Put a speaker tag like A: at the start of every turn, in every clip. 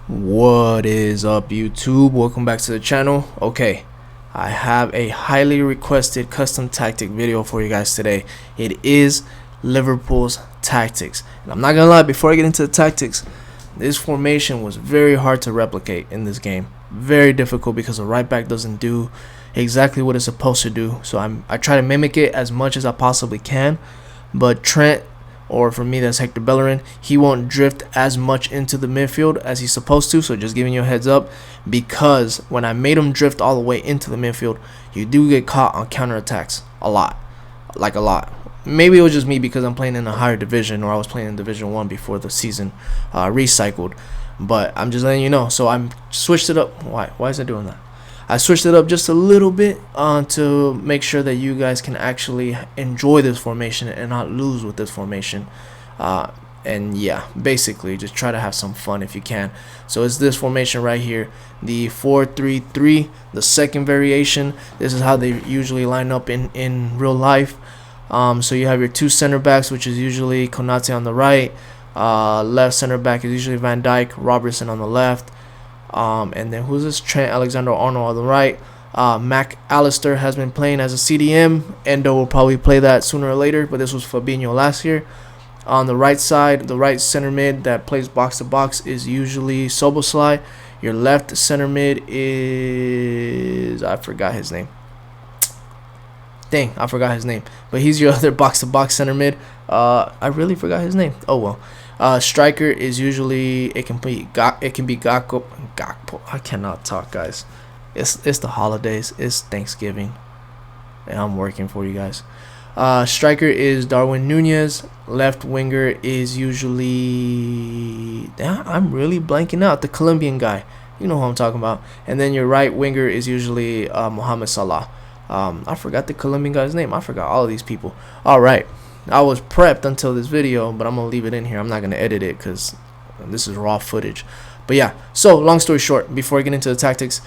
A: What is up, YouTube? Welcome back to the channel. Okay, I have a highly requested custom tactic video for you guys today. It is Liverpool's tactics, and I'm not gonna lie, before I get into the tactics, this formation was very hard to replicate in this game. Very difficult because the right back doesn't do exactly what it's supposed to do. So I try to mimic it as much as I possibly can, but Trent, or for me that's Hector Bellerin, he won't drift as much into the midfield as he's supposed to. So just giving you a heads up, because when I made him drift all the way into the midfield, you do get caught on counterattacks a lot, like a lot. Maybe it was just me because I'm playing in a higher division, or I was playing in Division 1 before the season recycled, but I'm just letting you know. So I'm switched it up. Why is it doing that? I switched it up just a little bit to make sure that you guys can actually enjoy this formation and not lose with this formation. And yeah, basically just try to have some fun if you can. So it's this formation right here, the 4-3-3, the second variation. This is how they usually line up in real life. So you have your two center backs, which is usually Konate on the right. Left center back is usually Van Dijk, Robertson on the left. And then who's this? Trent Alexander-Arnold on the right. Mac Allister has been playing as a CDM. Endo will probably play that sooner or later, but this was Fabinho last year. On the right side, the right center mid that plays box to box is usually Szoboszlai. Your left center mid is, I forgot his name. Dang, I forgot his name. But he's your other box to box center mid. I really forgot his name. Oh well. Striker is usually it can be Gakpo. I cannot talk, guys. It's the holidays. It's Thanksgiving, and I'm working for you guys. Striker is Darwin Nunez. Left winger is usually, I'm really blanking out, the Colombian guy. You know who I'm talking about. And then your right winger is usually Mohamed Salah. I forgot the Colombian guy's name. I forgot all of these people. All right. I was prepped until this video, but I'm going to leave it in here. I'm not going to edit it because this is raw footage. But yeah, so long story short, before I get into the tactics,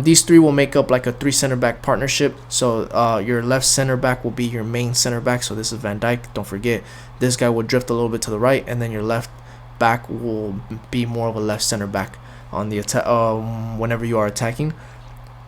A: these three will make up like a 3 center back partnership. So your left center back will be your main center back. So this is Van Dijk. Don't forget, this guy will drift a little bit to the right, and then your left back will be more of a left center back on the attack whenever you are attacking.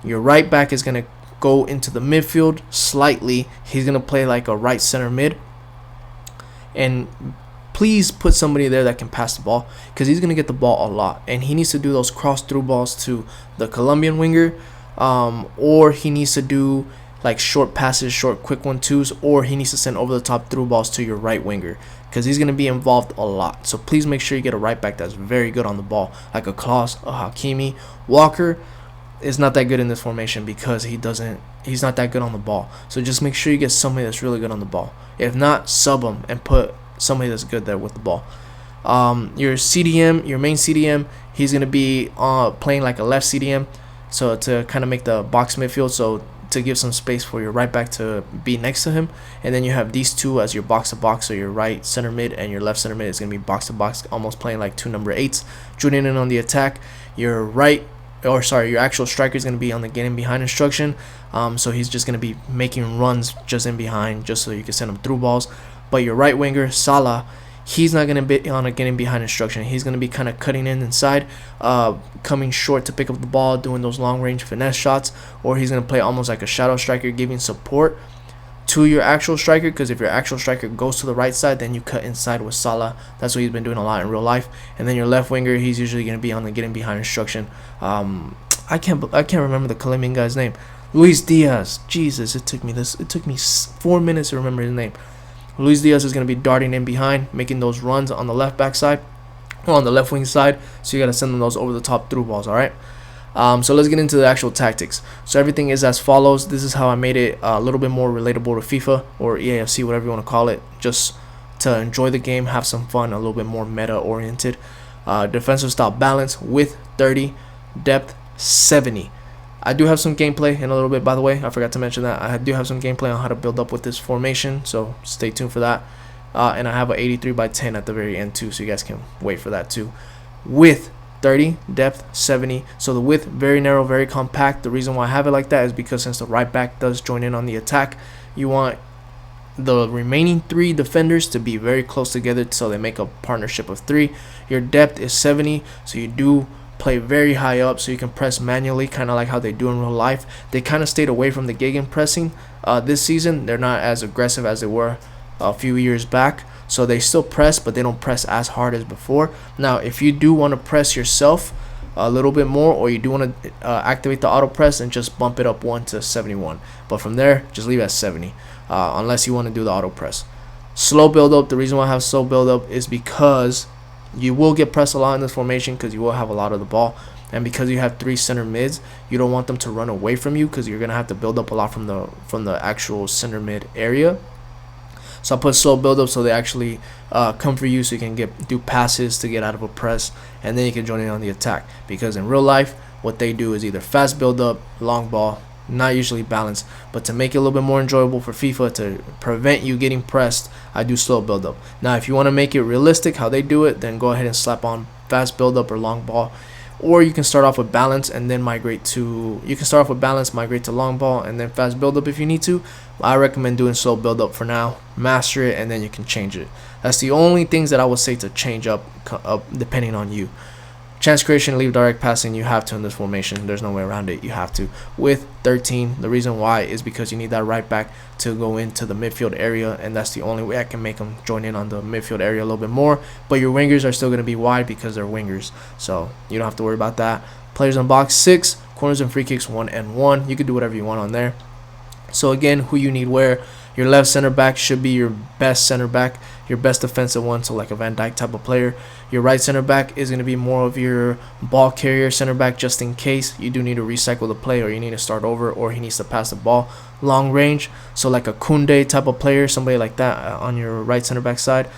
A: Your right back is going to go into the midfield slightly. He's going to play like a right center mid. And please put somebody there that can pass the ball, because he's going to get the ball a lot, and he needs to do those cross through balls to the Colombian winger, or he needs to do like short passes, short quick 1-2s, or he needs to send over the top through balls to your right winger, because he's going to be involved a lot. So please make sure you get a right back that's very good on the ball, like a Klaus, a Hakimi. Walker is not that good in this formation because he's not that good on the ball. So just make sure you get somebody that's really good on the ball. If not, sub him and put somebody that's good there with the ball. Your CDM, your main CDM, he's going to be playing like a left CDM, so to kind of make the box midfield, so to give some space for your right back to be next to him. And then you have these two as your box to box, so your right center mid and your left center mid is going to be box to box, almost playing like two number 8s, joining in on the attack. Your your actual striker is going to be on the getting behind instruction. So he's just going to be making runs just in behind, just so you can send him through balls. But your right winger, Salah, he's not going to be on a getting behind instruction. He's going to be kind of cutting in inside, coming short to pick up the ball, doing those long range finesse shots, or he's going to play almost like a shadow striker, giving support to your actual striker, because if your actual striker goes to the right side, then you cut inside with Salah. That's what he's been doing a lot in real life. And then your left winger, he's usually going to be on the getting behind instruction. I can't remember the Colombian guy's name. Luis Diaz. Jesus, it took me 4 minutes to remember his name. Luis Diaz is going to be darting in behind, making those runs on the left back side, or on the left wing side. So you got to send them those over the top through balls. All right. So let's get into the actual tactics. So everything is as follows. This is how I made it a little bit more relatable to FIFA or EA FC, whatever you want to call it, just to enjoy the game, have some fun, a little bit more meta oriented. Defensive style balance with 30, depth 70. I do have some gameplay in a little bit, by the way. I forgot to mention that. I do have some gameplay on how to build up with this formation, so stay tuned for that. And I have an 83/10 at the very end too, so you guys can wait for that too. With 30, depth 70. So the width very narrow, very compact. The reason why I have it like that is because since the right back does join in on the attack, you want the remaining 3 defenders to be very close together so they make a partnership of 3. Your depth is 70, so you do play very high up so you can press manually, kind of like how they do in real life. They kind of stayed away from the gegenpressing this season. They're not as aggressive as they were a few years back, so they still press, but they don't press as hard as before. Now if you do want to press yourself a little bit more, or you do want to activate the auto press, and just bump it up 1 to 71, but from there just leave it at 70 unless you want to do the auto press. Slow build up, the reason why I have slow build up is because you will get pressed a lot in this formation because you will have a lot of the ball, and because you have 3 center mids, you don't want them to run away from you because you're gonna have to build up a lot from the actual center mid area. So I put slow build up so they actually come for you, so you can do passes to get out of a press, and then you can join in on the attack. Because in real life, what they do is either fast build up, long ball, not usually balanced, but to make it a little bit more enjoyable for FIFA, to prevent you getting pressed, I do slow build up. Now if you want to make it realistic how they do it, then go ahead and slap on fast build up or long ball, or you can start off with balance and then migrate to migrate to long ball and then fast build up if you need to. I recommend doing slow build up for now, master it, and then you can change it. That's the only things that I would say to change up depending on you. Chance creation, leave direct passing, you have to in this formation. There's no way around it. You have to. With 13, the reason why is because you need that right back to go into the midfield area, and that's the only way I can make them join in on the midfield area a little bit more. But your wingers are still going to be wide because they're wingers, so you don't have to worry about that. Players on box 6, corners and free kicks 1 and 1. You can do whatever you want on there. So again, who you need where. Your left center back should be your best center back, your best defensive one, so like a Van Dijk type of player. Your right center back is going to be more of your ball carrier center back, just in case you do need to recycle the play, or you need to start over, or he needs to pass the ball long range. So like a Koundé type of player, somebody like that on your right center back side.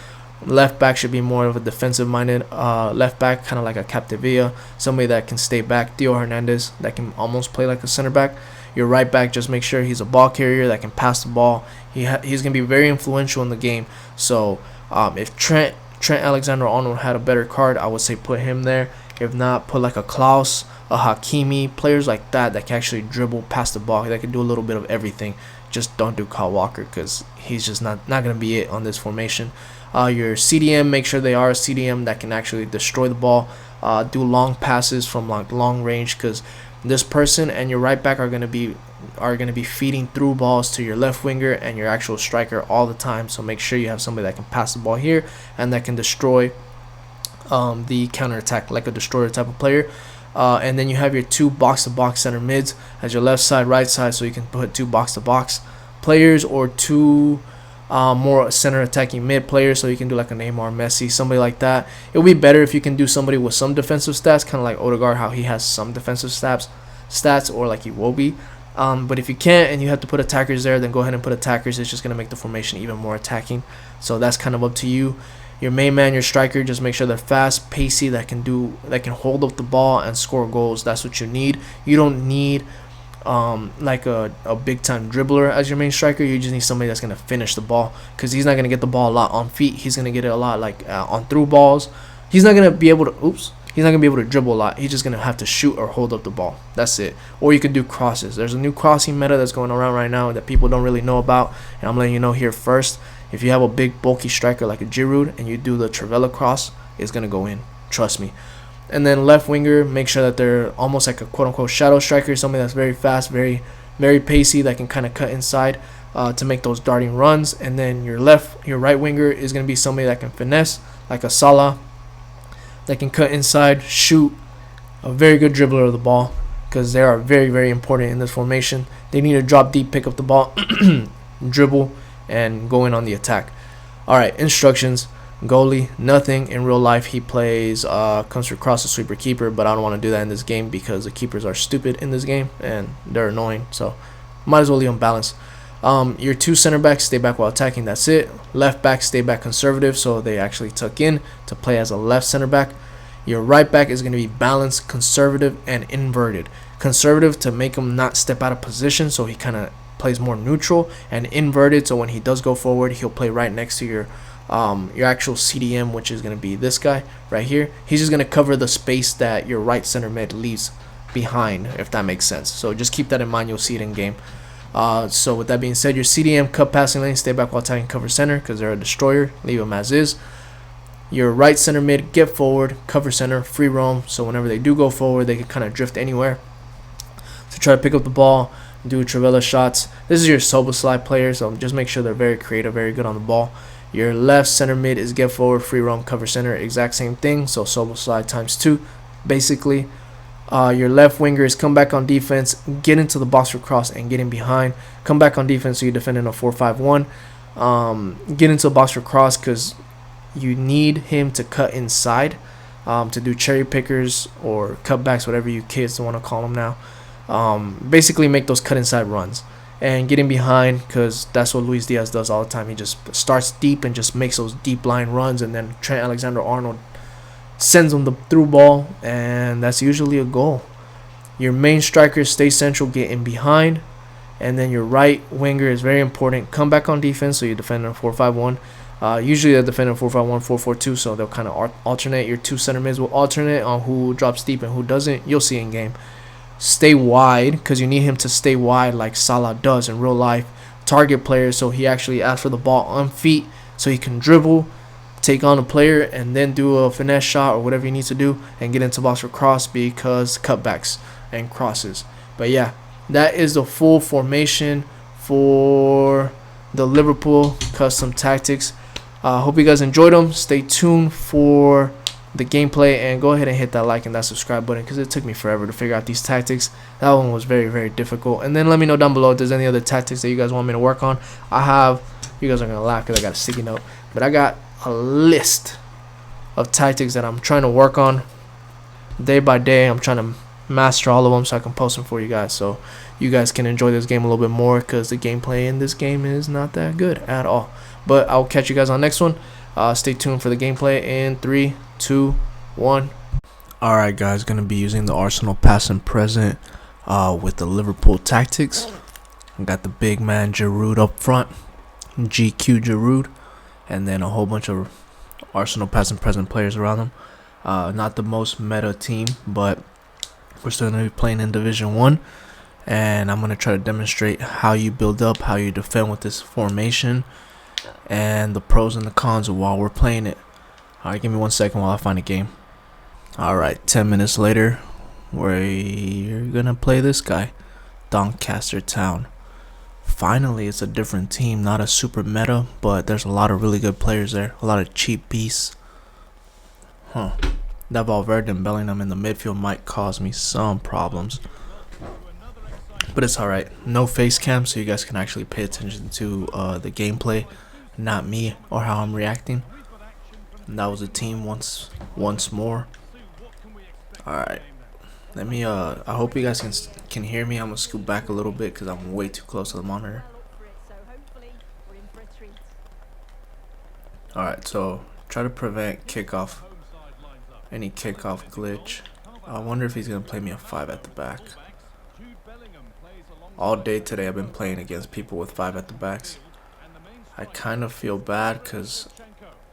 A: Left back should be more of a defensive minded left back, kind of like a Capdevilla, somebody that can stay back. Theo Hernandez, that can almost play like a center back. Your right back, just make sure he's a ball carrier that can pass the ball. He's going to be very influential in the game. So if Trent Alexander-Arnold had a better card, I would say put him there. If not, put like a Klaus, a Hakimi, players like that can actually dribble, pass the ball, that can do a little bit of everything. Just don't do Kyle Walker because he's just not going to be it on this formation. Your CDM, make sure they are a CDM that can actually destroy the ball, do long passes from like long range, because this person and your right back are going to be feeding through balls to your left winger and your actual striker all the time. So make sure you have somebody that can pass the ball here and that can destroy the counter attack, like a destroyer type of player. And then you have your 2 box-to-box center mids as your left side, right side, so you can put 2 box-to-box players, or 2 more center attacking mid players, so you can do like a Neymar, Messi, somebody like that. It would be better if you can do somebody with some defensive stats, kind of like Odegaard, how he has some defensive stats, or like Iwobi. But if you can't and you have to put attackers there, then go ahead and put attackers. It's just going to make the formation even more attacking. So that's kind of up to you. Your main man, your striker, just make sure they're fast, pacey, that can hold up the ball and score goals. That's what you need. You don't need like a big time dribbler as your main striker. You just need somebody that's going to finish the ball, because he's not going to get the ball a lot on feet. He's going to get it a lot like on through balls. He's not going to be able to dribble a lot. He's just going to have to shoot or hold up the ball. That's it. Or you could do crosses. There's a new crossing meta that's going around right now that people don't really know about, and I'm letting you know here first. If you have a big bulky striker like a Giroud and you do the Trivela cross, it's going to go in. Trust me. And then left winger, make sure that they're almost like a quote-unquote shadow striker, somebody that's very fast, very pacey, that can kind of cut inside to make those darting runs. And then your right winger is going to be somebody that can finesse, like a Salah, that can cut inside, shoot, a very good dribbler of the ball, because they are very, very important in this formation. They need to drop deep, pick up the ball, dribble, and go in on the attack. Alright, instructions. Goalie, nothing. In real life, he plays comes through cross, a sweeper, keeper, but I don't want to do that in this game because the keepers are stupid in this game and they're annoying, so might as well leave them balanced. Your 2 center backs, stay back while attacking, that's it. Left back, stay back conservative, so they actually tuck in to play as a left center back. Your right back is going to be balanced, conservative, and inverted. Conservative to make him not step out of position, so he kind of plays more neutral, and inverted, so when he does go forward, he'll play right next to your actual CDM, which is going to be this guy right here. He's just going to cover the space that your right center mid leaves behind, if that makes sense. So just keep that in mind. You'll see it in game. So with that being said, your CDM cut passing lane, stay back while attacking cover center because they're a destroyer. Leave them as is. Your right center mid, get forward, cover center, free roam. So whenever they do go forward, they can kind of drift anywhere to try to pick up the ball, do Travella shots. This is your Soboslai player, so just make sure they're very creative, very good on the ball. Your left center mid is get forward, free roam, cover center, exact same thing. So Soboslai times 2, basically. Your left winger is come back on defense, get into the box for cross, and get in behind. Come back on defense, so you're defending a 4-5-1. Get into the box for cross because you need him to cut inside to do cherry pickers or cutbacks, whatever you kids want to call them now. Basically make those cut inside runs and get in behind because that's what Luis Diaz does all the time. He just starts deep and just makes those deep line runs, and then Trent Alexander-Arnold sends him the through ball, and that's usually a goal. Your main striker stay central, get in behind, and then your right winger is very important. Come back on defense, so you're defending a 4-5-1. Usually they're defending 4-5-1, 4-4-2, so they'll kind of alternate. Your two center mids will alternate on who drops deep and who doesn't. You'll see in game. Stay wide because you need him to stay wide like Salah does in real life. Target player, so he actually asks for the ball on feet so he can dribble, take on a player, and then do a finesse shot or whatever he needs to do and get into box for cross because cutbacks and crosses. But yeah, that is the full formation for the Liverpool custom tactics. Hope you guys enjoyed them. Stay tuned for the gameplay and go ahead and hit that like and that subscribe button because it took me forever to figure out these tactics. That one was very, very difficult. And then let me know down below if there's any other tactics that you guys want me to work on. You guys are gonna laugh because I got a sticky note, but I got a list of tactics that I'm trying to work on day by day. I'm trying to master all of them so I can post them for you guys, so you guys can enjoy this game a little bit more because the gameplay in this game is not that good at all. But I'll catch you guys on the next one. Stay tuned for the gameplay in 3, 2, 1. Alright guys, gonna be using the Arsenal past and present with the Liverpool tactics. I got the big man Giroud up front, GQ Giroud, and then a whole bunch of Arsenal past and present players around them. Not the most meta team, but we're still going to be playing in Division 1. And I'm going to try to demonstrate how you build up, how you defend with this formation, and the pros and the cons while we're playing it. Alright, give me 1 second while I find a game. Alright, 10 minutes later, we're going to play this guy, Doncaster Town. Finally, it's a different team, not a super meta, but there's a lot of really good players there, a lot of cheap beasts. That Valverde and Bellingham in the midfield might cause me some problems, but it's alright. No face cam, so you guys can actually pay attention to the gameplay, not me or how I'm reacting. And that was a team once more. Alright, let me I hope you guys can hear me. I'm gonna scoot back a little bit because I'm way too close to the monitor. Alright, so try to prevent any kickoff glitch. I wonder if he's gonna play me a 5 at the back. All day today I've been playing against people with 5 at the backs. I kind of feel bad because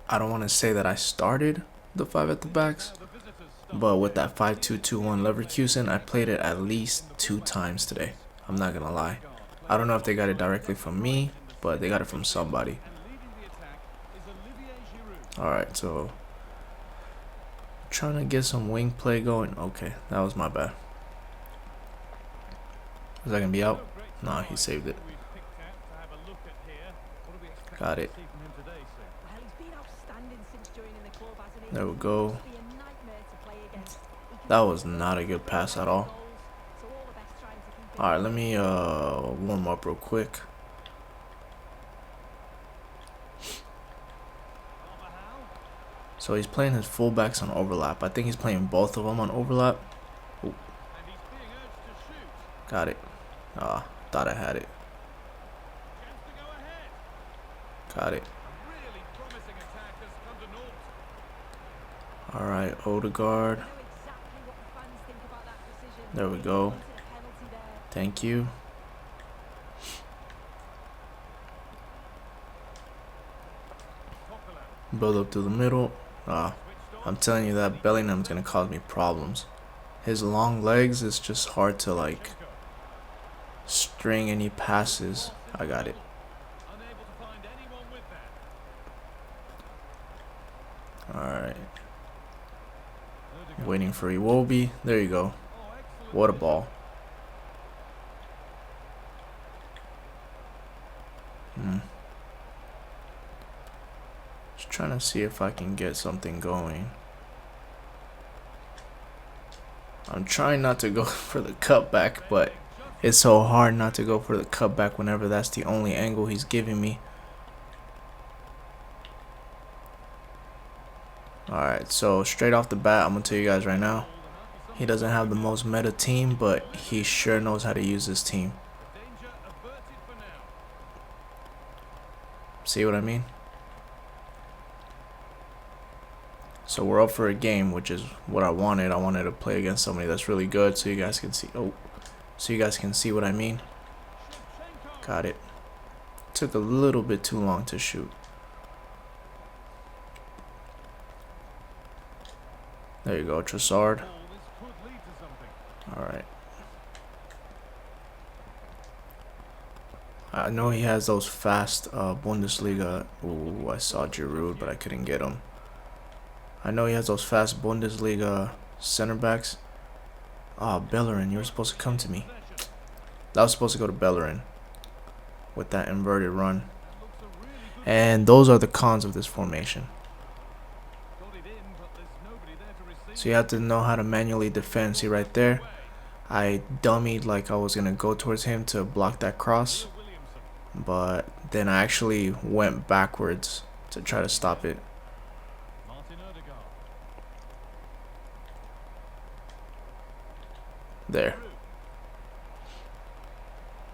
A: I don't want to say that I started the 5 at the backs, but with that 5-2-2-1 Leverkusen, I played it at least 2 times today. I'm not gonna lie. I don't know if they got it directly from me, but they got it from somebody. Alright, so trying to get some wing play going. Okay, that was my bad. Is that gonna be out? Nah, he saved it. Got it. There we go. That was not a good pass at all. Alright, let me warm up real quick. So he's playing his fullbacks on overlap. I think he's playing both of them on overlap. Ooh. Got it. Thought I had it. Got it. Alright, Odegaard. There we go. Thank you. Build up to the middle. I'm telling you that Bellingham's gonna cause me problems. His long legs is just hard to like string any passes. I got it. Alright. Waiting for Iwobi. There you go. What a ball. Just trying to see if I can get something going. I'm trying not to go for the cutback, but it's so hard not to go for the cutback whenever that's the only angle he's giving me. Alright, so straight off the bat, I'm going to tell you guys right now, he doesn't have the most meta team, but he sure knows how to use his team. See what I mean? So we're up for a game, which is what I wanted. I wanted to play against somebody that's really good, so you guys can see. Oh, so you guys can see what I mean. Got it. Took a little bit too long to shoot. There you go, Trossard. All right. I know he has those fast Bundesliga. Ooh, I saw Giroud, but I couldn't get him. I know he has those fast Bundesliga center backs. Oh, Bellerin, you were supposed to come to me. That was supposed to go to Bellerin with that inverted run. And those are the cons of this formation. So you have to know how to manually defend. See right there, I dummied like I was going to go towards him to block that cross. But then I actually went backwards to try to stop it. There.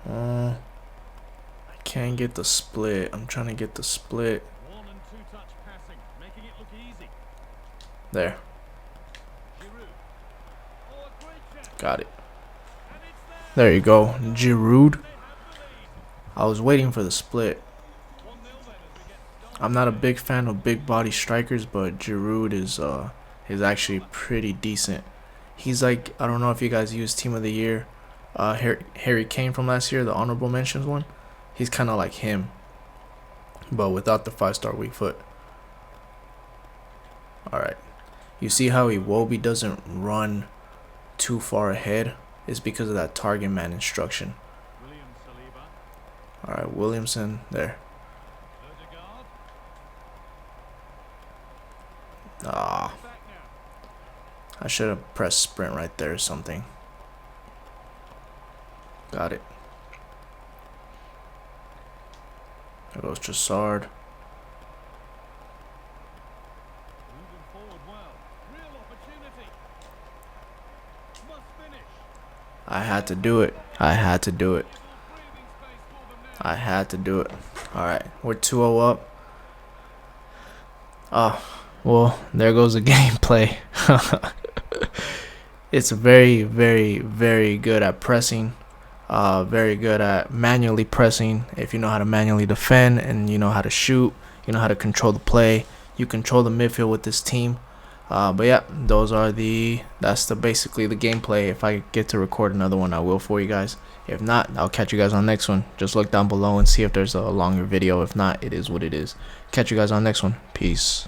A: I can't get the split. I'm trying to get the split. There. Got it. There you go. Giroud. I was waiting for the split. I'm not a big fan of big body strikers, but Giroud is actually pretty decent. He's like, I don't know if you guys use Team of the Year, Harry Kane from last year, the honorable mentions one. He's kind of like him, but without the 5-star weak foot. Alright. You see how Iwobi doesn't run too far ahead? It's because of that target man instruction. Alright, Williamson, there. Ah. I should have pressed sprint right there or something. Got it. There goes Trossard. I had to do it. I had to do it. I had to do it. Alright, we're 2-0 up. Well, there goes the gameplay. It's very, very, very good at pressing. Very good at manually pressing. If you know how to manually defend and you know how to shoot, you know how to control the play. You control the midfield with this team. But yeah, that's basically the gameplay. If I get to record another one, I will for you guys. If not, I'll catch you guys on the next one. Just look down below and see if there's a longer video. If not, it is what it is. Catch you guys on the next one. Peace.